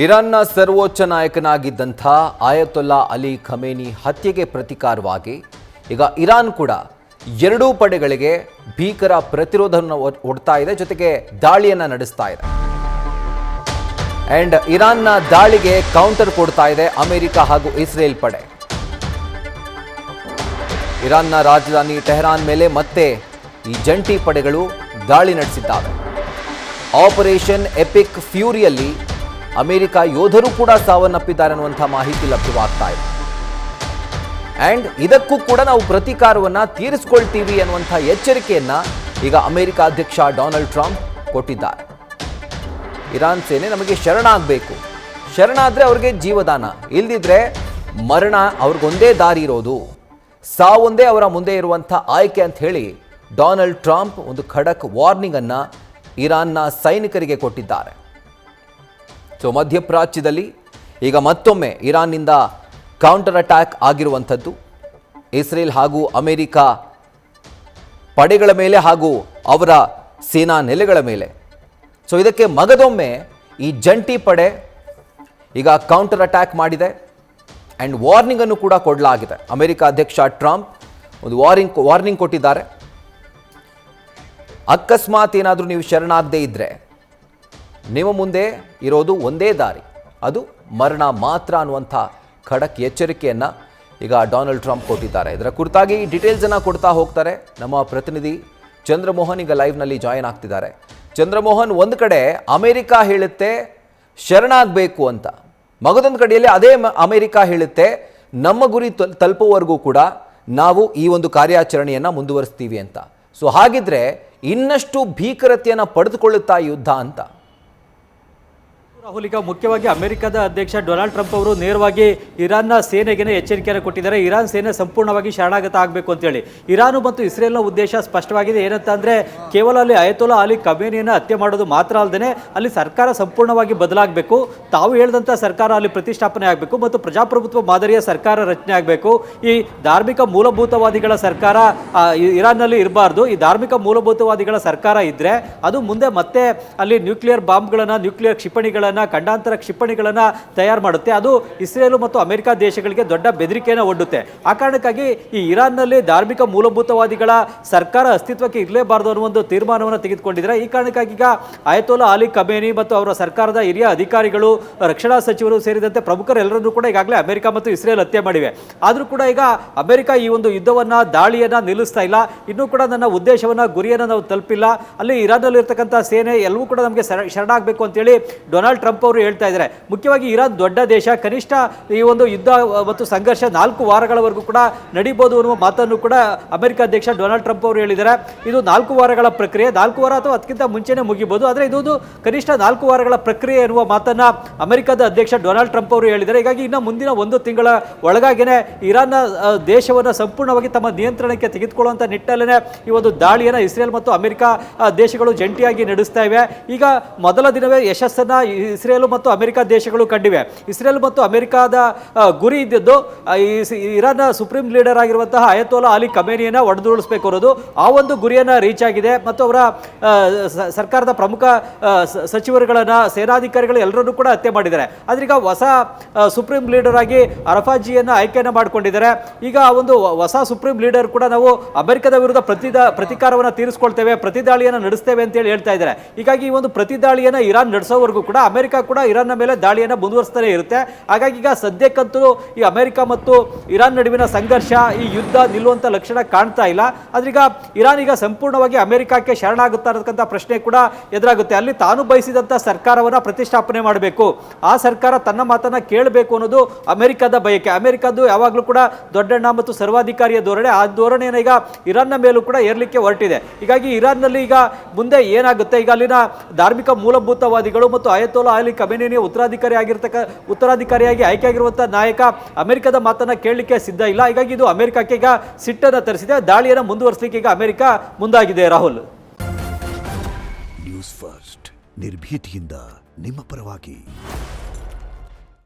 ಇರಾನ್ನ ಸರ್ವೋಚ್ಚ ನಾಯಕನಾಗಿದ್ದಂಥ ಆಯತೊಲ್ಲಾ Ali Khamenei ಹತ್ಯೆಗೆ ಪ್ರತಿಕಾರವಾಗಿ ಈಗ ಇರಾನ್ ಕೂಡ ಎರಡೂ ಪಡೆಗಳಿಗೆ ಭೀಕರ ಪ್ರತಿರೋಧವನ್ನು ಒಡ್ತಾ ಇದೆ, ಜೊತೆಗೆ ದಾಳಿಯನ್ನು ನಡೆಸ್ತಾ ಇದೆ. ಅಂಡ್ ಇರಾನ್ನ ದಾಳಿಗೆ ಕೌಂಟರ್ ಕೊಡ್ತಾ ಇದೆ ಅಮೆರಿಕ ಹಾಗೂ ಇಸ್ರೇಲ್ ಪಡೆ. ಇರಾನ್ನ ರಾಜಧಾನಿ ಟೆಹರಾನ್ ಮೇಲೆ ಮತ್ತೆ ಈ ಜಂಟಿ ಪಡೆಗಳು ದಾಳಿ ನಡೆಸಿದ್ದಾವೆ. ಆಪರೇಷನ್ ಎಪಿಕ್ ಫ್ಯೂರಿಯಲ್ಲಿ ಅಮೆರಿಕ ಯೋಧರು ಕೂಡ ಸಾವನ್ನಪ್ಪಿದ್ದಾರೆ ಅನ್ನುವಂಥ ಮಾಹಿತಿ ಲಭ್ಯವಾಗ್ತಾ ಇದೆ. ಅಂಡ್ ಇದಕ್ಕೂ ಕೂಡ ನಾವು ಪ್ರತೀಕಾರವನ್ನ ತೀರಿಸಿಕೊಳ್ತೀವಿ ಅನ್ನುವಂಥ ಎಚ್ಚರಿಕೆಯನ್ನ ಈಗ ಅಮೆರಿಕ ಅಧ್ಯಕ್ಷ ಡೊನಾಲ್ಡ್ ಟ್ರಂಪ್ ಕೊಟ್ಟಿದ್ದಾರೆ. ಇರಾನ್ ಸೇನೆ ನಮಗೆ ಶರಣಾಗಬೇಕು, ಶರಣಾದ್ರೆ ಅವ್ರಿಗೆ ಜೀವದಾನ, ಇಲ್ದಿದ್ರೆ ಮರಣ ಅವ್ರಿಗೊಂದೇ ದಾರಿ ಇರೋದು, ಸಾವೊಂದೇ ಅವರ ಮುಂದೆ ಇರುವಂಥ ಆಯ್ಕೆ ಅಂತ ಹೇಳಿ ಡೊನಾಲ್ಡ್ ಟ್ರಂಪ್ ಒಂದು ಖಡಕ್ ವಾರ್ನಿಂಗ್ ಅನ್ನ ಇರಾನ್ನ ಸೈನಿಕರಿಗೆ ಕೊಟ್ಟಿದ್ದಾರೆ. ಸೊ ಮಧ್ಯಪ್ರಾಚ್ಯದಲ್ಲಿ ಈಗ ಮತ್ತೊಮ್ಮೆ ಇರಾನ್ನಿಂದ ಕೌಂಟರ್ ಅಟ್ಯಾಕ್ ಆಗಿರುವಂಥದ್ದು ಇಸ್ರೇಲ್ ಹಾಗೂ ಅಮೆರಿಕ ಪಡೆಗಳ ಮೇಲೆ ಹಾಗೂ ಅವರ ಸೇನಾ ನೆಲೆಗಳ ಮೇಲೆ. ಸೊ ಇದಕ್ಕೆ ಮಗದೊಮ್ಮೆ ಈ ಜಂಟಿ ಪಡೆ ಈಗ ಕೌಂಟರ್ ಅಟ್ಯಾಕ್ ಮಾಡಿದೆ ಆ್ಯಂಡ್ ವಾರ್ನಿಂಗ್ ಅನ್ನು ಕೂಡ ಕೊಡಲಾಗಿದೆ. ಅಮೆರಿಕ ಅಧ್ಯಕ್ಷ ಟ್ರಂಪ್ ಒಂದು ವಾರ್ನಿಂಗ್ ಕೊಟ್ಟಿದ್ದಾರೆ. ಅಕಸ್ಮಾತ್ ಏನಾದರೂ ನೀವು ಶರಣಾಗದೇ ಇದ್ದರೆ ನಿಮ್ಮ ಮುಂದೆ ಇರೋದು ಒಂದೇ ದಾರಿ, ಅದು ಮರಣ ಮಾತ್ರ ಅನ್ನುವಂಥ ಖಡಕ್ ಎಚ್ಚರಿಕೆಯನ್ನು ಈಗ ಡೊನಾಲ್ಡ್ ಟ್ರಂಪ್ ಕೊಟ್ಟಿದ್ದಾರೆ. ಇದರ ಕುರಿತಾಗಿ ಡೀಟೇಲ್ಸನ್ನು ಕೊಡ್ತಾ ಹೋಗ್ತಾರೆ ನಮ್ಮ ಪ್ರತಿನಿಧಿ ಚಂದ್ರಮೋಹನ್. ಈಗ ಲೈವ್ನಲ್ಲಿ ಜಾಯಿನ್ ಆಗ್ತಿದ್ದಾರೆ. ಚಂದ್ರಮೋಹನ್, ಒಂದು ಕಡೆ ಅಮೆರಿಕ ಹೇಳುತ್ತೆ ಶರಣಾಗಬೇಕು ಅಂತ, ಮಗದೊಂದು ಕಡೆಯಲ್ಲಿ ಅದೇ ಅಮೆರಿಕ ಹೇಳುತ್ತೆ ನಮ್ಮ ಗುರಿ ತಲುಪುವವರೆಗೂ ಕೂಡ ನಾವು ಈ ಒಂದು ಕಾರ್ಯಾಚರಣೆಯನ್ನು ಮುಂದುವರಿಸ್ತೀವಿ ಅಂತ. ಸೊ ಹಾಗಿದ್ರೆ ಇನ್ನಷ್ಟು ಭೀಕರತೆಯನ್ನು ಪಡೆದುಕೊಳ್ಳುತ್ತಾ ಯುದ್ಧ ಅಂತ? ರಾಹುಲ್, ಈಗ ಮುಖ್ಯವಾಗಿ ಅಮೆರಿಕದ ಅಧ್ಯಕ್ಷ ಡೊನಾಲ್ಡ್ ಟ್ರಂಪ್ ಅವರು ನೇರವಾಗಿ ಇರಾನ್ನ ಸೇನೆಗೆ ಎಚ್ಚರಿಕೆಯನ್ನು ಕೊಟ್ಟಿದ್ದಾರೆ. ಇರಾನ್ ಸೇನೆ ಸಂಪೂರ್ಣವಾಗಿ ಶರಣಾಗತ ಆಗಬೇಕು ಅಂತೇಳಿ. ಇರಾನು ಮತ್ತು ಇಸ್ರೇಲ್ನ ಉದ್ದೇಶ ಸ್ಪಷ್ಟವಾಗಿದೆ. ಏನಂತ ಅಂದರೆ ಕೇವಲ ಅಲ್ಲಿ ಆಯತೊಲ್ಲಾ ಅಲಿ ಖಮೇನಿಯನ್ನು ಹತ್ಯೆ ಮಾಡೋದು ಮಾತ್ರ ಅಲ್ಲದೆ ಅಲ್ಲಿ ಸರ್ಕಾರ ಸಂಪೂರ್ಣವಾಗಿ ಬದಲಾಗಬೇಕು, ತಾವು ಹೇಳಿದಂಥ ಸರ್ಕಾರ ಅಲ್ಲಿ ಪ್ರತಿಷ್ಠಾಪನೆ ಆಗಬೇಕು ಮತ್ತು ಪ್ರಜಾಪ್ರಭುತ್ವ ಮಾದರಿಯ ಸರ್ಕಾರ ರಚನೆ ಆಗಬೇಕು. ಈ ಧಾರ್ಮಿಕ ಮೂಲಭೂತವಾದಿಗಳ ಸರ್ಕಾರ ಇರಾನ್ನಲ್ಲಿ ಇರಬಾರ್ದು. ಈ ಧಾರ್ಮಿಕ ಮೂಲಭೂತವಾದಿಗಳ ಸರ್ಕಾರ ಇದ್ದರೆ ಅದು ಮುಂದೆ ಮತ್ತೆ ಅಲ್ಲಿ ನ್ಯೂಕ್ಲಿಯರ್ ಬಾಂಬ್ಗಳನ್ನು, ನ್ಯೂಕ್ಲಿಯರ್ ಕ್ಷಿಪಣಿಗಳನ್ನು, ಖಂಡಾಂತರ ಕ್ಷಿಪಣಿಗಳನ್ನು ತಯಾರು ಮಾಡುತ್ತೆ. ಅದು ಇಸ್ರೇಲ್ ಮತ್ತು ಅಮೆರಿಕ ದೇಶಗಳಿಗೆ ದೊಡ್ಡ ಬೆದರಿಕೆಯನ್ನು ಒಡ್ಡುತ್ತೆ. ಆ ಕಾರಣಕ್ಕಾಗಿ ಈ ಇರಾನ್ನಲ್ಲಿ ಧಾರ್ಮಿಕ ಮೂಲಭೂತವಾದಿಗಳ ಸರ್ಕಾರ ಅಸ್ತಿತ್ವಕ್ಕೆ ಇರಲೇಬಾರದು ಅನ್ನೋ ಒಂದು ತೀರ್ಮಾನವನ್ನು ತೆಗೆದುಕೊಂಡಿದ್ದಾರೆ. ಈ ಕಾರಣಕ್ಕಾಗಿ ಈಗ ಆಯತೊಲ್ಲಾ ಅಲಿ ಖಮೇನಿ ಮತ್ತು ಅವರ ಸರ್ಕಾರದ ಹಿರಿಯ ಅಧಿಕಾರಿಗಳು, ರಕ್ಷಣಾ ಸಚಿವರು ಸೇರಿದಂತೆ ಪ್ರಮುಖರೆಲ್ಲರನ್ನೂ ಕೂಡ ಈಗಾಗಲೇ ಅಮೆರಿಕ ಮತ್ತು ಇಸ್ರೇಲ್ ಹತ್ಯೆ ಮಾಡಿವೆ. ಆದರೂ ಕೂಡ ಈಗ ಅಮೆರಿಕ ಈ ಒಂದು ಯುದ್ಧವನ್ನು, ದಾಳಿಯನ್ನು ನಿಲ್ಲಿಸ್ತಾ ಇಲ್ಲ. ಇನ್ನೂ ಕೂಡ ನನ್ನ ಉದ್ದೇಶವನ್ನು, ಗುರಿಯನ್ನು ನಾವು ತಲುಪಿಲ್ಲ, ಅಲ್ಲಿ ಇರಾನ್ನಲ್ಲಿ ಇರ್ತಕ್ಕಂಥ ಸೇನೆ ಎಲ್ಲವೂ ಕೂಡ ನಮಗೆ ಶರಣಾಗಬೇಕು ಅಂತೇಳಿ ಡೊನಾಲ್ಡ್ ಟ್ರಂಪ್ ಅವರು ಹೇಳ್ತಾ ಇದ್ದಾರೆ. ಮುಖ್ಯವಾಗಿ ಇರಾನ್ ದೊಡ್ಡ ದೇಶ, ಕನಿಷ್ಠ ಈ ಒಂದು ಯುದ್ಧ ಮತ್ತು ಸಂಘರ್ಷ 4 ವಾರಗಳವರೆಗೂ ಕೂಡ ನಡೀಬಹುದು ಅನ್ನುವ ಮಾತನ್ನು ಕೂಡ ಅಮೆರಿಕ ಅಧ್ಯಕ್ಷ ಡೊನಾಲ್ಡ್ ಟ್ರಂಪ್ ಅವರು ಹೇಳಿದ್ದಾರೆ. ಇದು 4 ವಾರಗಳ ಪ್ರಕ್ರಿಯೆ, 4 ವಾರ ಅಥವಾ ಅದಕ್ಕಿಂತ ಮುಂಚೆನೇ ಮುಗಿಬಹುದು, ಆದರೆ ಇದು ಕನಿಷ್ಠ 4 ವಾರಗಳ ಪ್ರಕ್ರಿಯೆ ಎನ್ನುವ ಮಾತನ್ನ ಅಮೆರಿಕದ ಅಧ್ಯಕ್ಷ ಡೊನಾಲ್ಡ್ ಟ್ರಂಪ್ ಅವರು ಹೇಳಿದ್ದಾರೆ. ಹೀಗಾಗಿ ಇನ್ನು ಮುಂದಿನ 1 ತಿಂಗಳ ಒಳಗಾಗಿನೇ ಇರಾನ್ನ ದೇಶವನ್ನು ಸಂಪೂರ್ಣವಾಗಿ ತಮ್ಮ ನಿಯಂತ್ರಣಕ್ಕೆ ತೆಗೆದುಕೊಳ್ಳುವಂಥ ನಿಟ್ಟಲ್ಲೇ ಈ ಒಂದು ದಾಳಿಯನ್ನು ಇಸ್ರೇಲ್ ಮತ್ತು ಅಮೆರಿಕ ದೇಶಗಳು ಜಂಟಿಯಾಗಿ ನಡೆಸ್ತಾ ಇವೆ. ಈಗ ಮೊದಲ ದಿನವೇ ಯಶಸ್ಸನ್ನು ಇಸ್ರೇಲ್ ಮತ್ತು ಅಮೆರಿಕ ದೇಶಗಳು ಕಂಡಿವೆ. ಇಸ್ರೇಲ್ ಮತ್ತು ಅಮೆರಿಕದ ಗುರಿ ಇದ್ದದ್ದು ಇರಾನ್ನ ಸುಪ್ರೀಂ ಲೀಡರ್ ಆಗಿರುವಂತಹ ಆಯತೊಲ್ಲಾ ಅಲಿ ಖಮೇನಿಯನ್ನು ಒಡೆದುರುಳಿಸಬೇಕು ಅನ್ನೋದು. ಆ ಒಂದು ಗುರಿಯನ್ನು ರೀಚ್ ಆಗಿದೆ ಮತ್ತು ಅವರ ಸರ್ಕಾರದ ಪ್ರಮುಖ ಸಚಿವರುಗಳನ್ನು, ಸೇನಾಧಿಕಾರಿಗಳು ಎಲ್ಲರನ್ನೂ ಕೂಡ ಹತ್ಯೆ ಮಾಡಿದ್ದಾರೆ. ಆದ್ರೆ ಈಗ ಹೊಸ ಸುಪ್ರೀಂ ಲೀಡರ್ ಆಗಿ ಅರಫಾಜಿಯನ್ನು ಆಯ್ಕೆಯನ್ನು ಮಾಡಿಕೊಂಡಿದ್ದಾರೆ. ಈಗ ಒಂದು ಹೊಸ ಸುಪ್ರೀಂ ಲೀಡರ್ ಕೂಡ ನಾವು ಅಮೆರಿಕದ ವಿರುದ್ಧ ಪ್ರತೀಕಾರವನ್ನು ತೀರಿಸಿಕೊಳ್ತೇವೆ, ಪ್ರತಿದಾಳಿಯನ್ನು ನಡೆಸ್ತೇವೆ ಅಂತೇಳಿ ಹೇಳ್ತಾ ಇದ್ದಾರೆ. ಹೀಗಾಗಿ ಈ ಒಂದು ಪ್ರತಿದಾಳಿಯನ್ನು ಇರಾನ್ ನಡೆಸೋವರೆಗೂ ಕೂಡ ಅಮೆರಿಕ ಕೂಡ ಇರಾನ್ನ ಮೇಲೆ ದಾಳಿಯನ್ನು ಮುಂದುವರಿಸ್ತಾನೆ ಇರುತ್ತೆ. ಹಾಗಾಗಿ ಈಗ ಸದ್ಯಕ್ಕಂತೂ ಈ ಅಮೆರಿಕ ಮತ್ತು ಇರಾನ್ ನಡುವಿನ ಸಂಘರ್ಷ, ಈ ಯುದ್ಧ ನಿಲ್ಲುವಂಥ ಲಕ್ಷಣ ಕಾಣ್ತಾ ಇಲ್ಲ. ಆದ್ರೀಗ ಇರಾನ್ ಈಗ ಸಂಪೂರ್ಣವಾಗಿ ಅಮೆರಿಕಕ್ಕೆ ಶರಣಾಗುತ್ತಾ ಇರತಕ್ಕಂಥ ಪ್ರಶ್ನೆ ಕೂಡ ಎದುರಾಗುತ್ತೆ. ಅಲ್ಲಿ ತಾನು ಬಯಸಿದಂಥ ಸರ್ಕಾರವನ್ನು ಪ್ರತಿಷ್ಠಾಪನೆ ಮಾಡಬೇಕು, ಆ ಸರ್ಕಾರ ತನ್ನ ಮಾತನ್ನು ಕೇಳಬೇಕು ಅನ್ನೋದು ಅಮೆರಿಕದ ಬಯಕೆ. ಅಮೆರಿಕದ್ದು ಯಾವಾಗಲೂ ಕೂಡ ದೊಡ್ಡಣ್ಣ ಮತ್ತು ಸರ್ವಾಧಿಕಾರಿಯ ಧೋರಣೆ, ಆ ಧೋರಣೆಯನ್ನು ಈಗ ಇರಾನ್ನ ಮೇಲೂ ಕೂಡ ಏರ್ಲಿಕ್ಕೆ ಹೊರಟಿದೆ. ಹೀಗಾಗಿ ಇರಾನ್ನಲ್ಲಿ ಈಗ ಮುಂದೆ ಏನಾಗುತ್ತೆ, ಈಗ ಅಲ್ಲಿನ ಧಾರ್ಮಿಕ ಮೂಲಭೂತವಾದಿಗಳು ಮತ್ತು ಆಯತೊಲ್ಲಾ ಅಲಿ ಖಮೇನಿಯ ಉತ್ತರಾಧಿಕಾರಿಯಾಗಿ ಆಯ್ಕೆಯಾಗಿರುವಂತಹ ನಾಯಕ ಅಮೆರಿಕದ ಮಾತನ್ನ ಕೇಳಲಿಕ್ಕೆ ಸಿದ್ಧ ಇಲ್ಲ. ಹೀಗಾಗಿ ಇದು ಅಮೆರಿಕಕ್ಕೆ ಈಗ ಸಿಟ್ಟನ್ನು ತರಿಸಿದೆ. ದಾಳಿಯನ್ನು ಮುಂದುವರಿಸಲಿಕ್ಕೆ ಈಗ ಅಮೆರಿಕ ಮುಂದಾಗಿದೆ. ರಾಹುಲ್, ನ್ಯೂಸ್ ಫಸ್ಟ್ ನಿರ್ಭೀತಿಯಿಂದ ನಿಮ್ಮ ಪರವಾಗಿ.